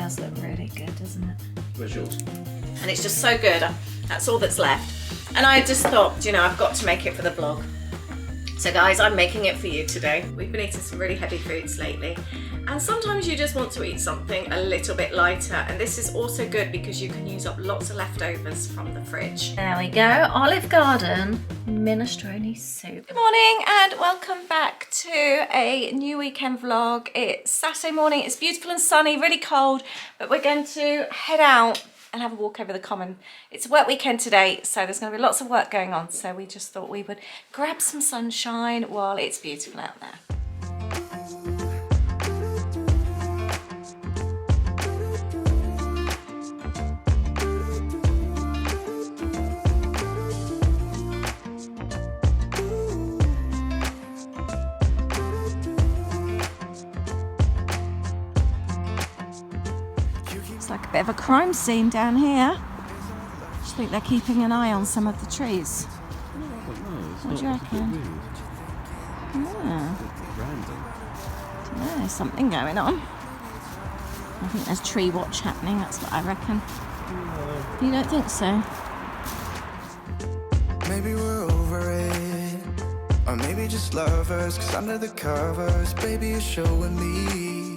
does look really good, doesn't it? Where's yours? And it's just so good. That's all that's left. And I just thought, you know, I've got to make it for the vlog. So guys, I'm making it for you today. We've been eating some really heavy foods lately. And sometimes you just want to eat something a little bit lighter. And this is also good because you can use up lots of leftovers from the fridge. There we go, Olive Garden minestrone soup. Good morning and welcome back to a new weekend vlog. It's Saturday morning, it's beautiful and sunny, really cold, but we're going to head out and have a walk over the common. It's a work weekend today, so there's going to be lots of work going on, so we just thought we would grab some sunshine while it's beautiful out there. It's like a bit of a crime scene down here. I just think they're keeping an eye on some of the trees. What do you reckon? I don't know, something going on. I think there's tree watch happening, that's what I reckon. You don't think so? Maybe we're over it, or maybe just lovers, 'cause under the covers, baby, you're showing me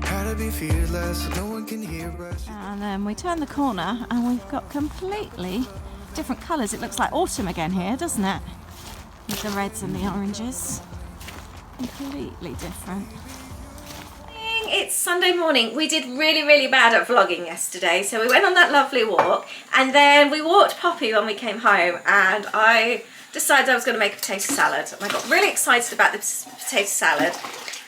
how to be fearless so no one can hear us. And then we turn the corner and we've got completely different colours. It looks like autumn again here, doesn't it? With the reds and the oranges. Completely different. It's Sunday morning. We did really bad at vlogging yesterday, so we went on that lovely walk and then we walked Poppy when we came home, and I decided I was going to make a potato salad, and I got really excited about this potato salad,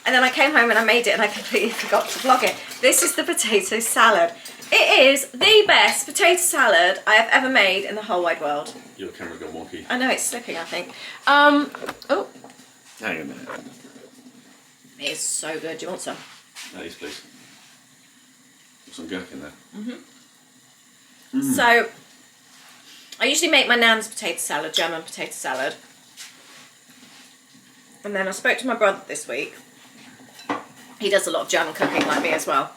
and then I came home and I made it and I completely forgot to vlog it. This is the potato salad. It is the best potato salad I have ever made in the whole wide world. Your camera got wonky. I know, it's slipping, I think. Oh. Hang a minute. It is so good. Do you want some? Yes, please. Put some gherkin there. So, I usually make my nan's potato salad, German potato salad. And then I spoke to my brother this week. He does a lot of German cooking like me as well.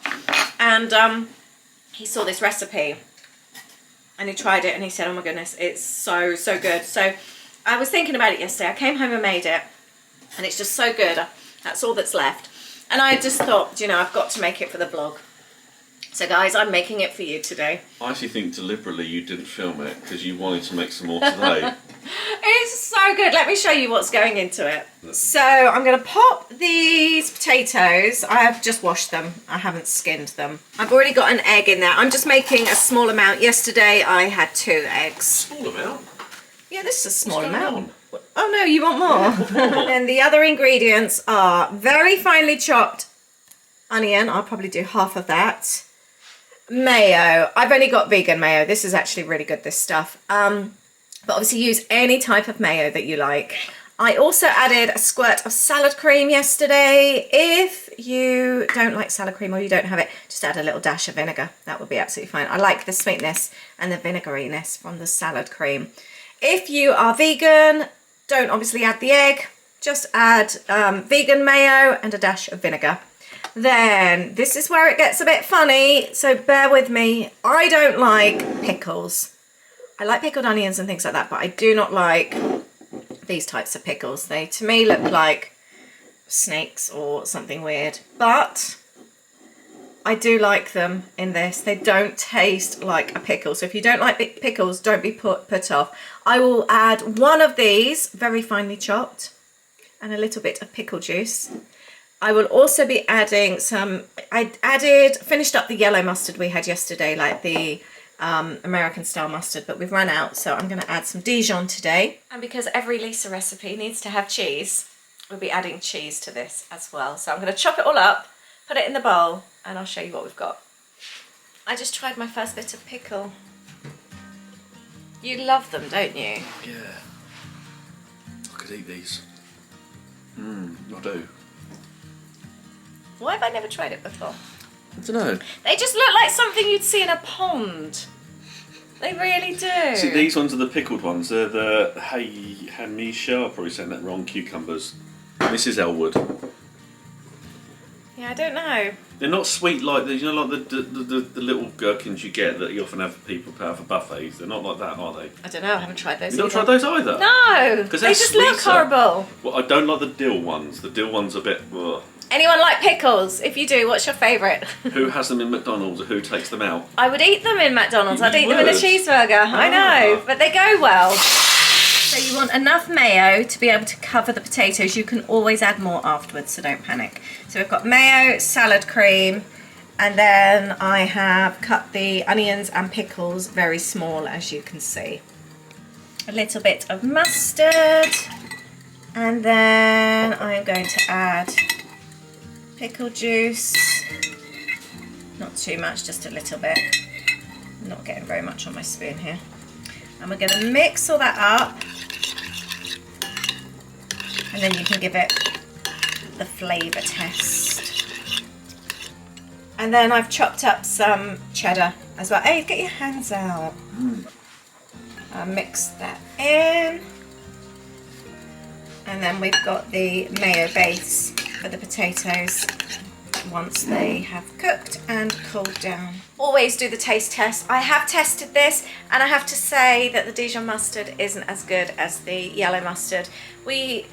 And he saw this recipe and he tried it and he said, oh my goodness, it's so good. So I was thinking about it yesterday. I came home and made it and it's just so good. That's all that's left. And I just thought, you know, I've got to make it for the vlog. So guys, I'm making it for you today. I actually think deliberately you didn't film it because you wanted to make some more today. It's so good. Let me show you what's going into it. So I'm going to pop these potatoes. I have just washed them. I haven't skinned them. I've already got an egg in there. I'm just making a small amount. Yesterday I had 2 eggs. Small amount? Yeah, this is a small What's going amount. on? Oh no, you want more? And the other ingredients are very finely chopped onion. I'll probably do half of that. Mayo. I've only got vegan mayo. This is actually really good, this stuff. But obviously use any type of mayo that you like. I also added a squirt of salad cream yesterday. If you don't like salad cream or you don't have it, just add a little dash of vinegar. That would be absolutely fine. I like the sweetness and the vinegariness from the salad cream. If you are vegan, don't obviously add the egg. Just add vegan mayo and a dash of vinegar. Then this is where it gets a bit funny, so bear with me. I don't like pickles. I like pickled onions and things like that, but I do not like these types of pickles. They, to me, look like snakes or something weird. But I do like them in this. They don't taste like a pickle. So if you don't like pickles, don't be put off. I will add 1 of these, very finely chopped, and a little bit of pickle juice. I will also be adding some, finished up the yellow mustard we had yesterday, like the American style mustard, but we've run out, so I'm going to add some Dijon today. And because every Lisa recipe needs to have cheese, we'll be adding cheese to this as well. So I'm going to chop it all up, put it in the bowl, and I'll show you what we've got. I just tried my first bit of pickle. You love them, don't you? Yeah. I could eat these. I do. Why have I never tried it before? I don't know. They just look like something you'd see in a pond. They really do. See, these ones are the pickled ones. They're the Hamisha, I'm probably saying that wrong, cucumbers. Mrs. Elwood. Yeah, I don't know. They're not sweet like the, you know, like the little gherkins you get that you often have people put out for buffets. They're not like that, are they? I don't know, I haven't tried those. You've not tried those either? No, because they just look horrible. Well, I don't like the dill ones. The dill ones are a bit. Ugh. Anyone like pickles? If you do, what's your favourite? Who has them in McDonald's or who takes them out? I would eat them in McDonald's. I'd eat them in a would? cheeseburger. I know, but they go well. So you want enough mayo to be able to cover the potatoes. You can always add more afterwards, so don't panic. So we've got mayo, salad cream, and then I have cut the onions and pickles very small, as you can see. A little bit of mustard, and then I'm going to add pickle juice. Not too much, just a little bit. I'm not getting very much on my spoon here. And we're going to mix all that up, and then you can give it the flavour test. And then I've chopped up some cheddar as well. Hey, get your hands out. I'll mix that in. And then we've got the mayo base for the potatoes once they have cooked and cooled down. Always do the taste test. I have tested this, and I have to say that the Dijon mustard isn't as good as the yellow mustard. I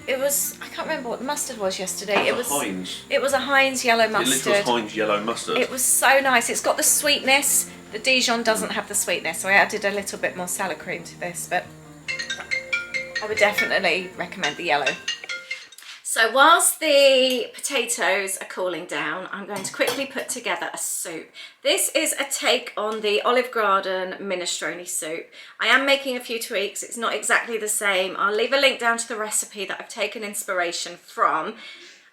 can't remember what the mustard was yesterday. It was Heinz. It was a Heinz yellow mustard. It was Heinz yellow mustard. It was so nice. It's got the sweetness. The Dijon doesn't have the sweetness, so I added a little bit more salad cream to this, but I would definitely recommend the yellow. So whilst the potatoes are cooling down, I'm going to quickly put together a soup. This is a take on the Olive Garden Minestrone soup. I am making a few tweaks. It's not exactly the same. I'll leave a link down to the recipe that I've taken inspiration from.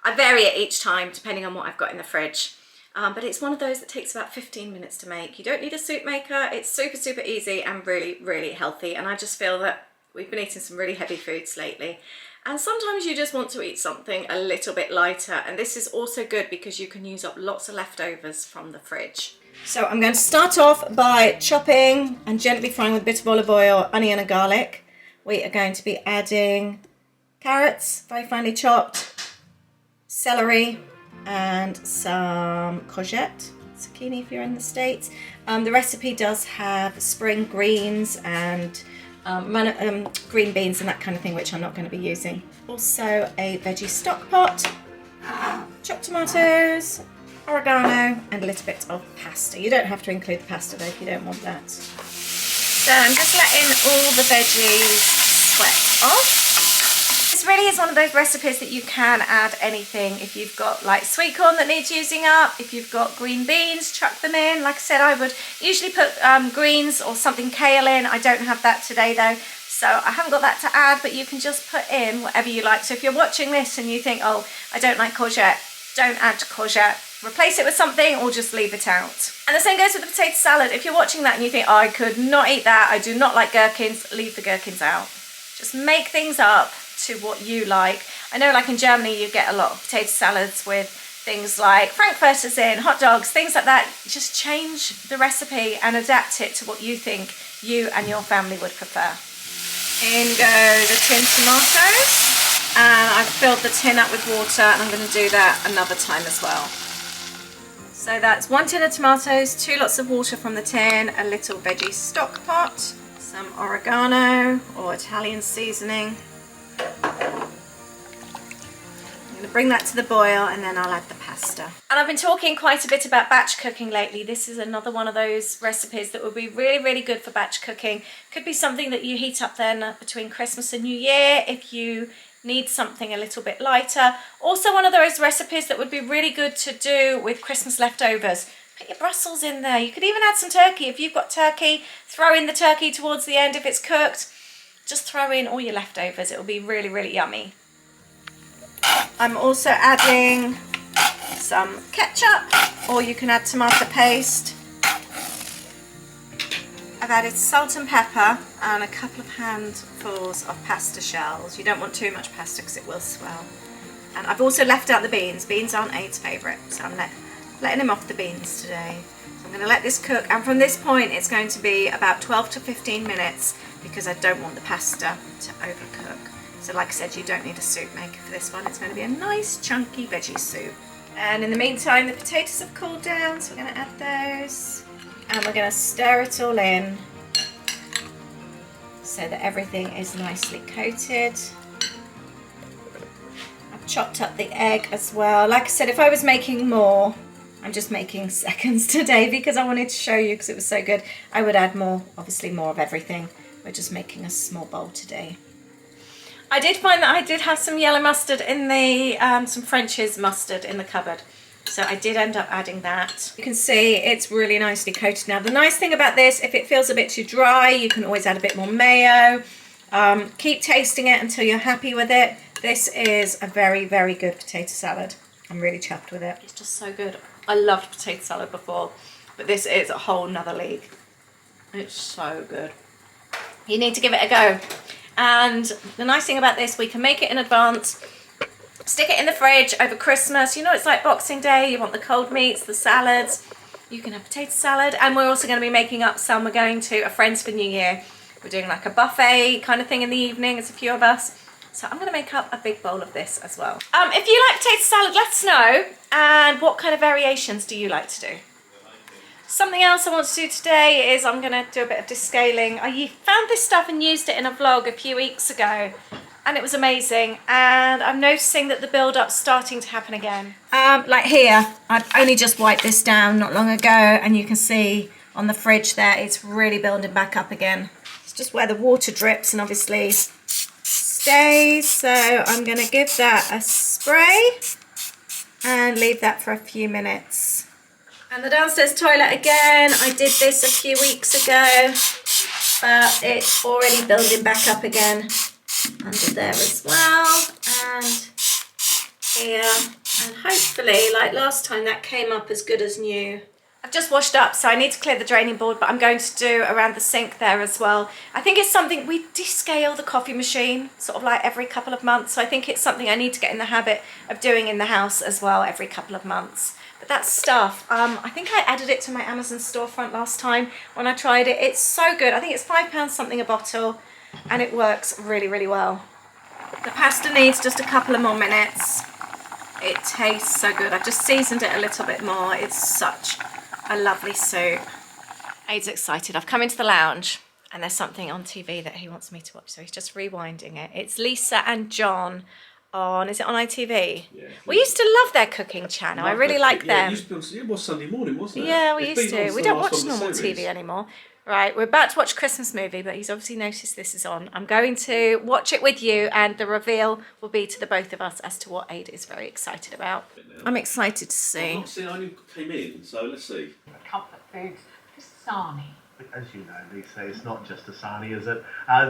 I vary it each time depending on what I've got in the fridge. But it's one of those that takes about 15 minutes to make. You don't need a soup maker. It's super, super easy and really, really healthy. And I just feel that we've been eating some really heavy foods lately. And sometimes you just want to eat something a little bit lighter. And this is also good because you can use up lots of leftovers from the fridge. So I'm going to start off by chopping and gently frying with a bit of olive oil, onion and garlic. We are going to be adding carrots, very finely chopped, celery, and some courgette, zucchini if you're in the States. The recipe does have spring greens and green beans and that kind of thing, which I'm not going to be using. Also a veggie stock pot, chopped tomatoes, oregano, and a little bit of pasta. You don't have to include the pasta though if you don't want that. So I'm just letting all the veggies sweat off. This really is one of those recipes that you can add anything. If you've got like sweet corn that needs using up, if you've got green beans, chuck them in. Like I said, I would usually put greens or something kale in. I don't have that today though, so I haven't got that to add, but you can just put in whatever you like. So if you're watching this and you think, oh, I don't like courgette, don't add courgette. Replace it with something or just leave it out. And the same goes with the potato salad. If you're watching that and you think, oh, I could not eat that, I do not like gherkins, leave the gherkins out. Just make things up to what you like. I know like in Germany you get a lot of potato salads with things like frankfurters in, hot dogs, things like that. Just change the recipe and adapt it to what you think you and your family would prefer. In go the tin tomatoes, and I've filled the tin up with water, and I'm going to do that another time as well. So that's 1 tin of tomatoes, 2 lots of water from the tin, a little veggie stock pot, some oregano or Italian seasoning. I'm going to bring that to the boil and then I'll add the pasta. And I've been talking quite a bit about batch cooking lately. This is another one of those recipes that would be really, really good for batch cooking. Could be something that you heat up then between Christmas and New Year if you need something a little bit lighter. Also one of those recipes that would be really good to do with Christmas leftovers. Put your Brussels in there. You could even add some turkey. If you've got turkey, throw in the turkey towards the end if it's cooked. Just throw in all your leftovers. It will be really, really yummy. I'm also adding some ketchup, or you can add tomato paste. I've added salt and pepper and a couple of handfuls of pasta shells. You don't want too much pasta because it will swell. And I've also left out the beans. Beans aren't Aid's favourite, so I'm letting him off the beans today. So I'm going to let this cook, and from this point it's going to be about 12 to 15 minutes because I don't want the pasta to overcook. So like I said, you don't need a soup maker for this one. It's going to be a nice chunky veggie soup. And in the meantime, the potatoes have cooled down, so we're going to add those. And we're going to stir it all in so that everything is nicely coated. I've chopped up the egg as well. Like I said, if I was making more, I'm just making seconds today because I wanted to show you because it was so good. I would add more, obviously more of everything. We're just making a small bowl today. I did find that I did have some yellow mustard in the, some French's mustard in the cupboard. So I did end up adding that. You can see it's really nicely coated now. The nice thing about this, if it feels a bit too dry, you can always add a bit more mayo. Keep tasting it until you're happy with it. This is a very, very good potato salad. I'm really chuffed with it. It's just so good. I loved potato salad before, but this is a whole nother league. It's so good. You need to give it a go. And the nice thing about this, we can make it in advance, stick it in the fridge over Christmas. You know, it's like Boxing Day. You want the cold meats, the salads. You can have potato salad. And we're also going to be making up some. We're going to a friend's for New Year. We're doing like a buffet kind of thing in the evening. It's a few of us. So I'm going to make up a big bowl of this as well. If you like potato salad, let us know. And what kind of variations do you like to do? Something else I want to do today is I'm going to do a bit of descaling. I found this stuff and used it in a vlog a few weeks ago. And it was amazing. And I'm noticing that the build-up's starting to happen again. Like here, I've only just wiped this down not long ago. And you can see on the fridge there, it's really building back up again. It's just where the water drips and obviously stays. So I'm going to give that a spray and leave that for a few minutes. And the downstairs toilet again, I did this a few weeks ago, but it's already building back up again under there as well, and here, and hopefully, like last time, that came up as good as new. I've just washed up, so I need to clear the draining board, but I'm going to do around the sink there as well. I think it's something, we descale the coffee machine, sort of like every couple of months, so I think it's something I need to get in the habit of doing in the house as well every couple of months. But that stuff, I think I added it to my Amazon storefront last time when I tried it. It's so good. I think it's £5 something a bottle, and it works really, really well. The pasta needs just a couple of more minutes. It tastes so good. I've just seasoned it a little bit more. It's such a lovely soup. Aid's excited. I've come into the lounge and there's something on TV that he wants me to watch, so he's just rewinding it. It's Lisa and John on, is it on ITV? Yeah. We used to love their cooking channel. I really like them. It was Sunday morning, wasn't it? Yeah, we used to. We don't watch normal TV anymore. Right, we're about to watch a Christmas movie, but he's obviously noticed this is on. I'm going to watch it with you, and the reveal will be to the both of us as to what Aid is very excited about. I'm excited to see. I've not seen, I only came in, so let's see. Comfort foods, just sarnie. As you know, Lisa, it's not just a sarnie, is it?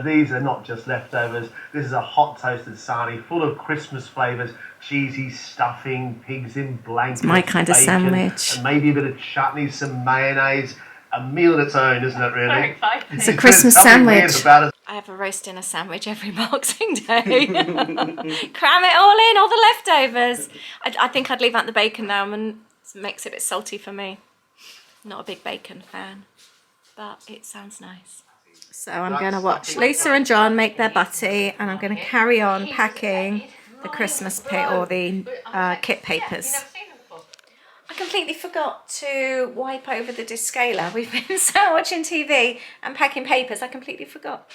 These are not just leftovers. This is a hot toasted sarnie full of Christmas flavours, cheesy stuffing, pigs in blankets, it's my kind of bacon, sandwich. and maybe a bit of chutney, some mayonnaise. A meal of its own, isn't it, really? Very exciting. It's a Christmas sandwich. I have a roast dinner sandwich every Boxing Day. Cram it all in, all the leftovers. I think I'd leave out the bacon now, and it makes it a bit salty for me. Not a big bacon fan, but it sounds nice. So I'm going to watch Lisa and John make their butty, and I'm going to carry on packing the Christmas or the kit papers. I completely forgot to wipe over the descaler. We've been so watching TV and packing papers, I completely forgot.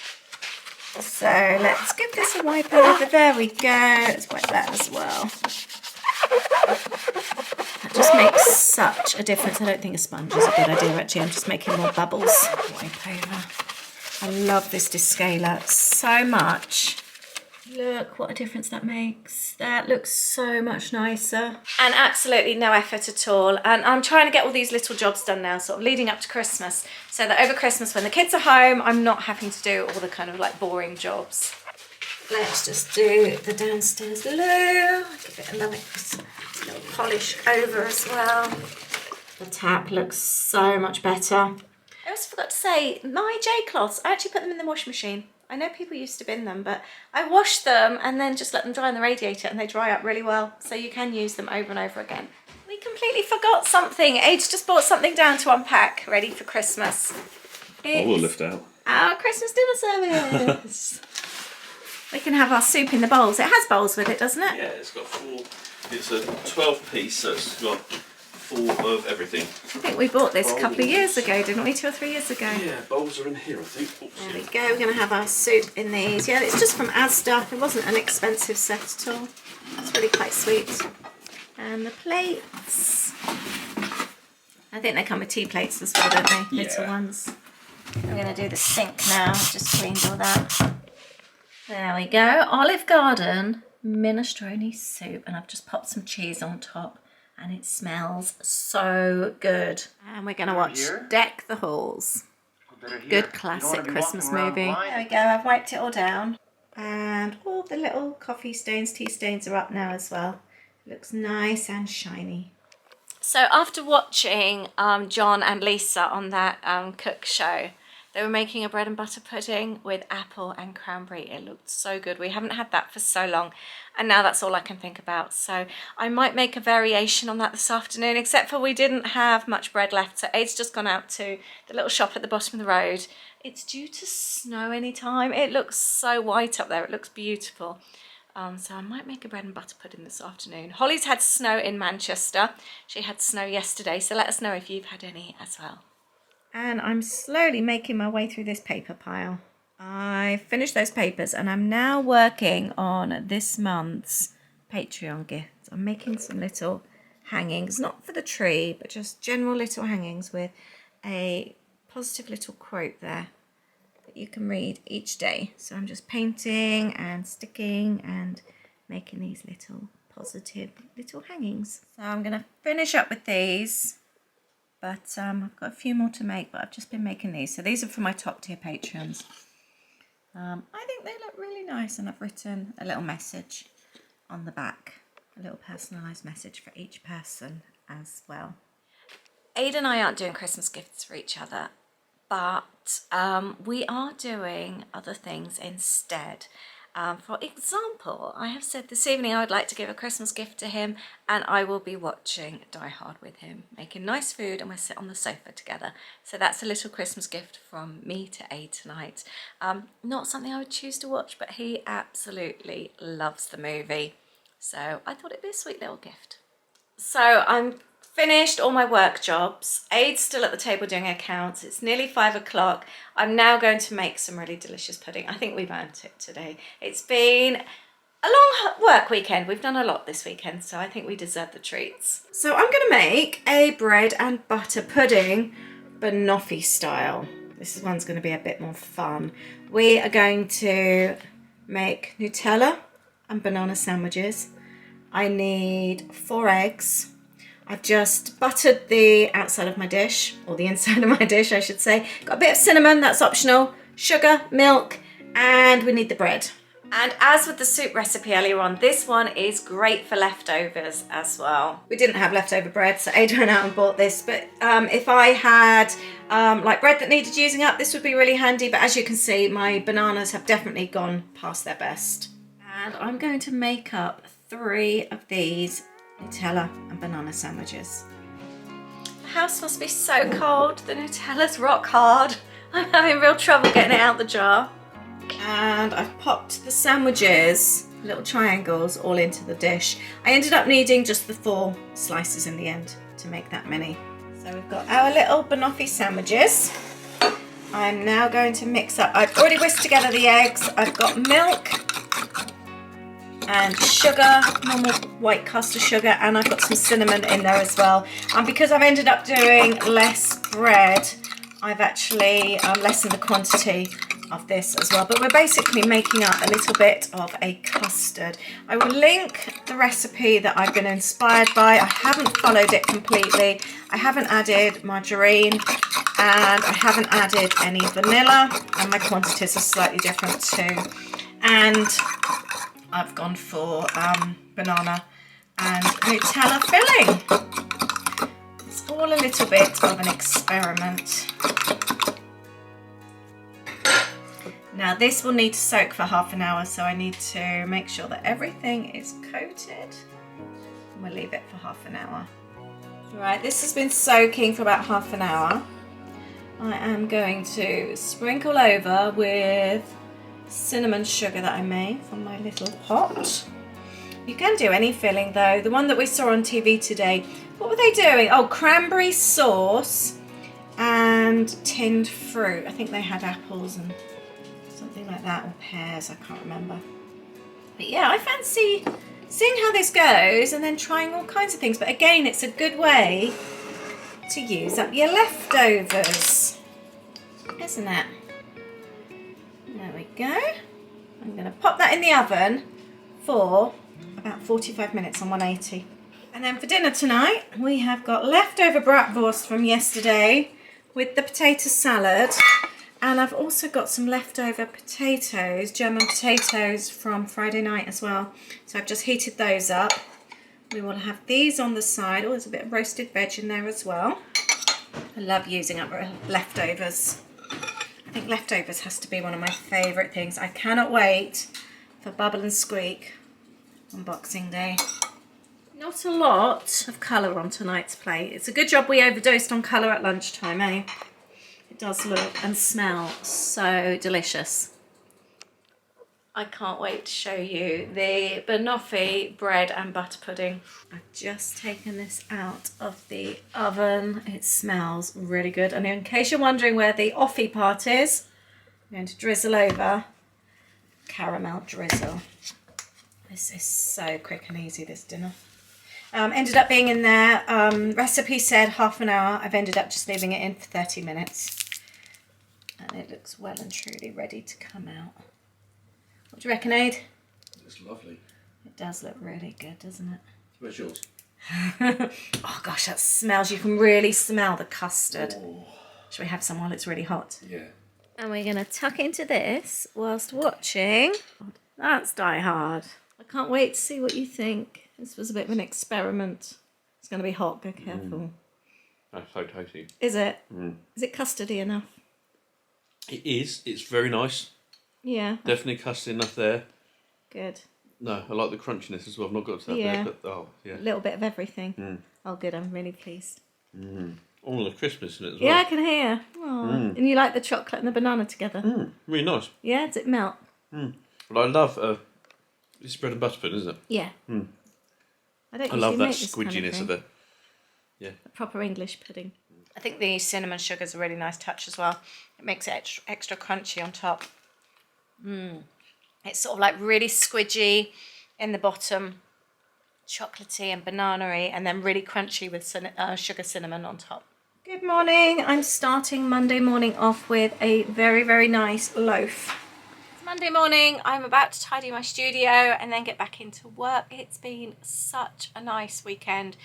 So let's give this a wipe over. There we go. Let's wipe that as well. That just makes such a difference. I don't think a sponge is a good idea actually. I'm just making more bubbles. Wipe over. I love this descaler so much. Look what a difference that makes. That looks so much nicer. And absolutely no effort at all. And I'm trying to get all these little jobs done now, sort of leading up to Christmas, so that over Christmas when the kids are home, I'm not having to do all the kind of like boring jobs. Let's just do the downstairs loo. Give it a little polish over as well. The tap looks so much better. I also forgot to say, my J-cloths, I actually put them in the washing machine. I know people used to bin them, but I wash them and then just let them dry on the radiator and they dry up really well. So you can use them over and over again. We completely forgot something. Aid's just brought something down to unpack, ready for Christmas. I will lift out. Our Christmas dinner service. We can have our soup in the bowls. It has bowls with it, doesn't it? Yeah, it's got It's a 12-piece, so it's got full of everything. I think we bought this a couple of years ago, didn't we? 2 or 3 years ago. Yeah, bowls are in here, I think. Oops, There we go. We're going to have our soup in these. Yeah, it's just from Asda. It wasn't an expensive set at all. It's really quite sweet. And the plates. I think they come with tea plates as well, don't they? Yeah. Little ones. I'm going to do the sink now. I've just cleaned all that. There we go. Olive Garden minestrone soup. And I've just popped some cheese on top. And it smells so good. And we're going to watch Deck the Halls. Good classic Christmas movie. There we go. I've wiped it all down. And all the little coffee stains, tea stains are up now as well. It looks nice and shiny. So after watching John and Lisa on that cook show, they were making a bread and butter pudding with apple and cranberry. It looked so good. We haven't had that for so long, and now that's all I can think about. So I might make a variation on that this afternoon, except for we didn't have much bread left. So Aid's just gone out to the little shop at the bottom of the road. It's due to snow any time. It looks so white up there. It looks beautiful. So I might make a bread and butter pudding this afternoon. Holly's had snow in Manchester. She had snow yesterday, so let us know if you've had any as well. And I'm slowly making my way through this paper pile. I finished those papers and I'm now working on this month's Patreon gifts. I'm making some little hangings, not for the tree, but just general little hangings with a positive little quote there that you can read each day. So I'm just painting and sticking and making these little positive little hangings. So I'm going to finish up with these. But I've got a few more to make, but I've just been making these. So these are for my top tier patrons. I think they look really nice, and I've written a little message on the back. A little personalised message for each person as well. Aid and I aren't doing Christmas gifts for each other, but we are doing other things instead. For example, I have said this evening I would like to give a Christmas gift to him, and I will be watching Die Hard with him, making nice food, and we'll sit on the sofa together. So that's a little Christmas gift from me to Aid tonight. Not something I would choose to watch, but he absolutely loves the movie. So I thought it'd be a sweet little gift. So I'm finished all my work jobs. Aid's still at the table doing accounts. It's nearly 5 o'clock. I'm now going to make some really delicious pudding. I think we've earned it today. It's been a long work weekend. We've done a lot this weekend, so I think we deserve the treats. So I'm going to make a bread and butter pudding, Banoffee style. This one's going to be a bit more fun. We are going to make Nutella and banana sandwiches. I need 4 eggs. I've just buttered the outside of my dish, or the inside of my dish, I should say. Got a bit of cinnamon, that's optional, sugar, milk, and we need the bread. And as with the soup recipe earlier on, this one is great for leftovers as well. We didn't have leftover bread, so Ada went out and bought this, but if I had like bread that needed using up, this would be really handy. But as you can see, my bananas have definitely gone past their best. And I'm going to make up 3 of these Nutella and banana sandwiches. The house must be so cold. The Nutella's rock hard. I'm having real trouble getting it out the jar. And I've popped the sandwiches, little triangles, all into the dish. I ended up needing just the 4 slices in the end to make that many. So we've got our little Banoffee sandwiches. I'm now going to mix up, I've already whisked together the eggs. I've got milk and sugar, normal white caster sugar, and I've got some cinnamon in there as well. And because I've ended up doing less bread, I've actually lessened the quantity of this as well. But we're basically making up a little bit of a custard. I will link the recipe that I've been inspired by. I haven't followed it completely. I haven't added margarine, and I haven't added any vanilla, and my quantities are slightly different too. And I've gone for banana and Nutella filling. It's all a little bit of an experiment. Now this will need to soak for half an hour, so I need to make sure that everything is coated. And we'll leave it for half an hour. Right, this has been soaking for about half an hour. I am going to sprinkle over with cinnamon sugar that I made from my little pot. You can do any filling though. The one that we saw on TV today, what were they doing? Oh, cranberry sauce and tinned fruit. I think they had apples and something like that, or pears, I can't remember. But yeah, I fancy seeing how this goes and then trying all kinds of things. But again, it's a good way to use up your leftovers, isn't it? There we go. I'm going to pop that in the oven for about 45 minutes on 180. And then for dinner tonight, we have got leftover bratwurst from yesterday with the potato salad. And I've also got some leftover potatoes, German potatoes from Friday night as well. So I've just heated those up. We will have these on the side. Oh, there's a bit of roasted veg in there as well. I love using up leftovers. I think leftovers has to be one of my favourite things. I cannot wait for Bubble and Squeak on Boxing Day. Not a lot of colour on tonight's plate. It's a good job we overdosed on colour at lunchtime, eh? It does look and smell so delicious. I can't wait to show you the Banoffee bread and butter pudding. I've just taken this out of the oven. It smells really good. And in case you're wondering where the offie part is, I'm going to drizzle over caramel drizzle. This is so quick and easy, this dinner. Ended up being in there. Recipe said half an hour. I've ended up just leaving it in for 30 minutes. And it looks well and truly ready to come out. What do you reckon, Aid? It's lovely. It does look really good, doesn't it? Where's yours? Oh gosh, that smells. You can really smell the custard. Oh. Shall we have some while it's really hot? Yeah. And we're going to tuck into this whilst watching. That's Die Hard. I can't wait to see what you think. This was a bit of an experiment. It's going to be hot, be careful. That's so tasty. Is it? Mm. Is it custardy enough? It is. It's very nice. Yeah. Definitely custard enough there. Good. No, I like the crunchiness as well. I've not got to that Yeah. bit, but oh, yeah. A little bit of everything. Mm. Oh, good. I'm really pleased. Mm. All the Christmas in it as well. Yeah, I can hear. Oh. And you like the chocolate and the banana together? Mm. Really nice. Yeah, does it melt? Mm. But I love this is bread and butter pudding, isn't it? Yeah. Mm. I don't I love usually that make this kind squidginess of thing. it. Yeah. A proper English pudding. I think the cinnamon sugar is a really nice touch as well. It makes it extra crunchy on top. It's sort of like really squidgy in the bottom, chocolatey and banana-y, and then really crunchy with sugar cinnamon on top. Good morning. I'm starting Monday morning off with a very, very nice loaf. It's Monday morning. I'm about to tidy my studio and then get back into work. It's been such a nice weekend.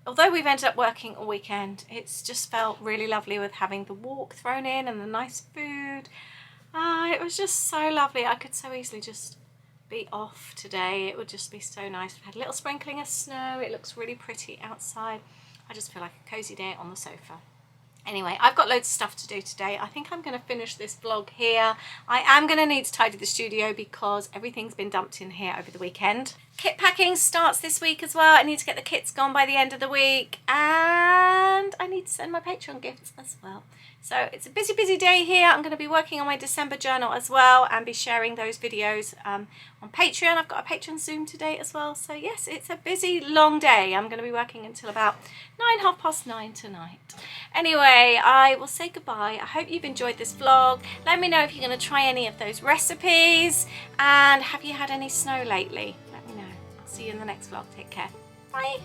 Although we've ended up working all weekend, it's just felt really lovely with having the walk thrown in and the nice food. It was just so lovely. I could so easily just be off today. It would just be so nice. We've had a little sprinkling of snow. It looks really pretty outside. I just feel like a cozy day on the sofa. Anyway, I've got loads of stuff to do today. I think I'm going to finish this vlog here. I am going to need to tidy the studio because everything's been dumped in here over the weekend. Kit packing starts this week as well. I need to get the kits gone by the end of the week. And I need to send my Patreon gifts as well. So it's a busy, busy day here. I'm going to be working on my December journal as well and be sharing those videos on Patreon. I've got a Patreon Zoom today as well. So yes, it's a busy, long day. I'm going to be working until about 9:30 tonight. Anyway, I will say goodbye. I hope you've enjoyed this vlog. Let me know if you're going to try any of those recipes. And have you had any snow lately? Let me know. I'll see you in the next vlog. Take care. Bye.